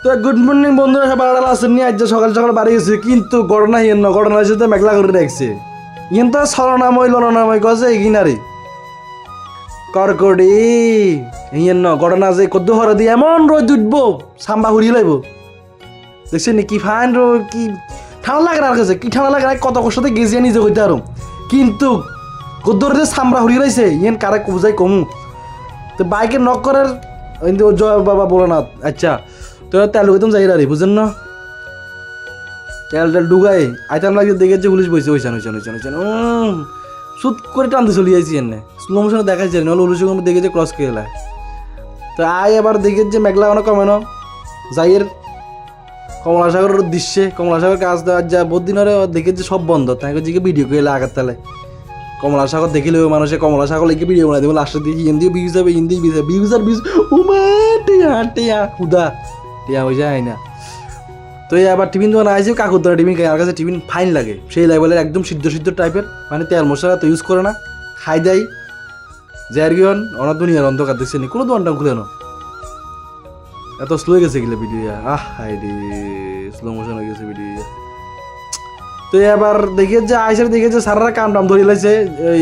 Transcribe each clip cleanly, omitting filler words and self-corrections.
তো good morning বন্ধুরা, সবাই আড়াল আসেন নিয়ে আজ সকাল সকাল বাড়ি গেছে, কিন্তু ঘটনা ইয়েন না, ঘটনা হয়েছে তো মেঘলা করে রাখছে। ইয়েন তো ছলনাময় ললনাময় কছে এগিনারি করকড়ি ইয়েন ন ঘটনা যে কদ্দু হরে দিয়ে এমন রোদ উঠবো সাম্বা ঘুরিয়ে লাইব। দেখছেন কি ফাইন কি ঠান্ডা লাগে আর কাছে, কি ঠান্ডা লাগে কত কষ্টতে গেছিয়ে নিজে কইতে আরো, কিন্তু কদ্দুর দিয়ে সাম্বা ঘুরিয়ে লাইছে ইয়েন কারে বুঝাই কমু। তো বাইকে নক করার জয় বাবা বলো না। আচ্ছা তো তেল একদম যাই রে, বুঝেন না, তেল টেল ডুগাই আইতাম লাগে দেখে যে পুলিশ বসে ওইখানে ওইখানে ওইখানে ওইখানে সুত করে টানতে চলে যাইছি এনে স্লো মোশনে দেখাইছে নাহলে পুলিশ দেখে যে ক্রস করে এলায়। তো আই এবার দেখে যে মেঘলা অনেক কমে না যাইয়ের কমলাসাগরের দৃশ্যে, কমলাসাগর কাজ দেওয়ার যা বহুত দিনের দেখে যে সব বন্ধ, তাই যে ভিডিও করে এলে আগের তালে কমলাসাগর দেখিলে মানুষে কমলাসাগর লিখে ভিডিও বানাই দেবো, লাস্টে দিয়ে হিন্দিও বিউজ হবে, হিন্দি বিউজ আর বিউজ উমা টিয়া টিয়া হুদা টিয়া হয়ে যায় না। তো আবার টিফিন দোকান আইসি কাকুর দোকানে টিফিন খাই, আর কাছে টিফিন ফাইন লাগে সেই লেভেলের, একদম সিদ্ধ সিদ্ধ টাইপের, মানে তেল মশলা তো ইউজ করে না, খাই দেয় যে আর কি অনার দুনিয়ার অন্ধকার দেখছে নি কোনো দোকানটা খুলে না। এত স্লো হয়ে গেছে গেলে ভিডিও, হাই রে স্লো মোশন হয়ে গেছে ভিডিও। তো এবার দেখে যে আইসার দেখে যে সারা কাম টাম ধরে লাইছে,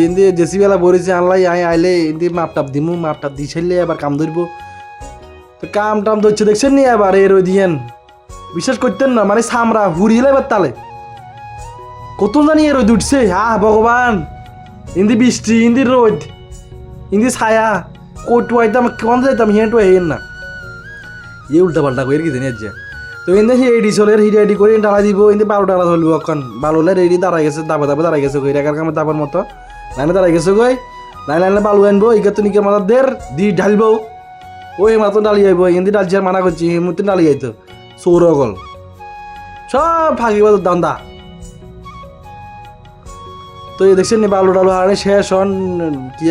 হিন্দি জেসি বেলা বলেছে আনলাই আইলে হিন্দি মাপ টাপ দিমু, মাপ টাপ দিয়ে ছাড়লে এবার কাম ধরবো। তো কাম টাম ধরছে দেখছেন নি এবার এর ওই দিয়েন বিশ্বাস করতেন না, মানে সামরা হুড়িয়ে এবার তালে কত জানি এর রোদ উঠছে, ভগবান হিন্দি বৃষ্টি, হিন্দি রোদ, হিন্দি ছায়া, কোটু আইতাম কেমন যাইতাম হিয়াটু হেন না ইয়ে উল্টা পাল্টা করে কি জানি আজ। তো এনে সেই রেডি চলে রেডি করে ডালা দিব, এনে 12 ডালা ধরবো এখন বালু হলে রেডি দাঁড়াই গেছে, দাবা দাবা দাঁড়াই গেছে গই রেখার কামে দাবার মতো লাইনে দাঁড়াই গেছে গই, লাইনে বালু আনবো ইকে নিকে মাথা দের দি ঢালবো, ওই মাত্র ডালি যাইব এনে ডালছি আর মানা করছি মুহূর্তে ডালি যাইতো সৌরগল সব ফাঁকিবাদ দান্দা। তো এই দেখছেন নি বালু ডালু আনে শেষ হন কি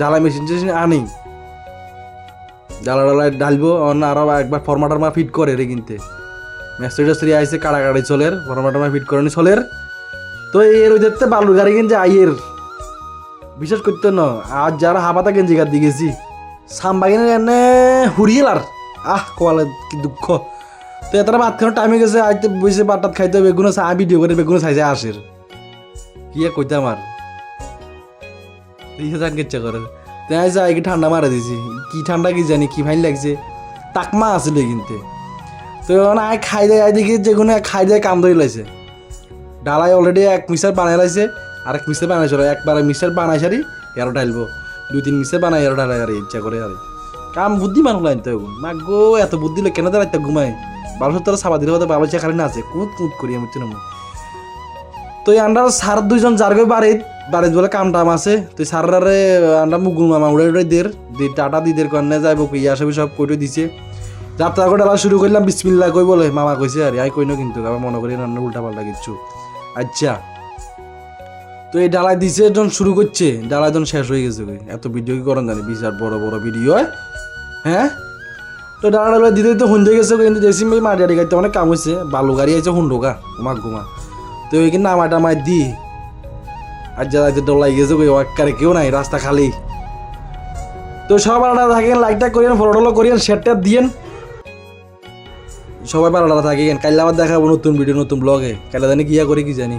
ঢালাই মেশিন আনি ডালা ডালায় ঢালবো আরো একবার ফরমাটার মা ফিট করে রে কিনতে মেস্ট্রি আইসে কাড়াকাড়ি চলের ফরমাটার মা ফিট করে নি চলের। তো এর ওই দেখতে বালুর গাড়ি কিনছে আইয়ের বিশ্বাস করতে না, আজ যারা হাবাতা গেঞ্জি গার দিয়ে গেছি সামবাগিনে এনে হুড়িয়েল আর কোয়ালে কি দুঃখ। তো এতটা ভাত খাওয়ার টাইমে গেছে আইতে বসে ভাত টাত খাইতে বেগুনো চা ভিডিও করে বেগুনো চাইছে আসের কি কইতে আমার জান ইচ্ছা করে তাই যাই কি ঠান্ডা মারা দিছি, কি ঠান্ডা কি জানি কি ফাইন লাগছে তাকমা আসছিল কিনতে। তো আই খাই দেয় আই দেখি যেগুলো খাই দেয় কাম ধরে লাইছে ডালাই অলরেডি এক মিক্সার বানাই লাইছে, আর এক মিক্সার বানাইছিল একবার মিক্সার বানাই সারি এরো ডালবো, 2-3 মিক্সার বানাই এরো ডালাই আর ইচ্ছা করে আর কাম বুদ্ধি মানুষ লাইনতে মা গো এত বুদ্ধি কেন দাঁড়াইতে ঘুমায় 12 সাবা দিলে হয়তো 12 খালি না আছে কুঁত কুঁত করি আমি চিনি। তো আন্ডার সার 2জন যারবে বাড়িত বলে কাম টাম আছে, তো সারারে আন্ডা মুগুল মামা উড়ে উড়ে দের টাটা দিদের কন্যা যাইব ইয়া সবই সব কইটো দিছে। যাত্রা করে ডালা শুরু করলাম বিসমিল্লাহ কই বলে মামা কইছে আর আই কইনো, কিন্তু আবার মনে করি রান্না উল্টা পাল্টা কিচ্ছু। আচ্ছা তো এই ডালাই দিছে যখন শুরু করছে ডালাই যখন শেষ হয়ে গেছে এত ভিডিও কি করেন জানি বিশাল বড় বড় ভিডিও হ্যাঁ। তো ডালা দিতে দিতে হুন্ডে গেছে, কিন্তু দেখছি মাটি আড়ি গাইতে অনেক কাম হয়েছে, বালু গাড়ি আছে হুন্ডোগা ঘুমা ঘুমা। তো ওই কিন্তু নামাটা মাই দি আর যা ডলাই গেছে একারে কেউ নাই রাস্তা খালি। তো সবাই ভালো থাকেন, লাইকটা করিয়েন, ফলো টলো করিয়েন, শেয়ারটা দিয়েন, সবাই ভালো থাকেন। কাইলে আবার দেখাবো নতুন ভিডিও নতুন ব্লগে, কাইলে জানি কি করি কি জানি।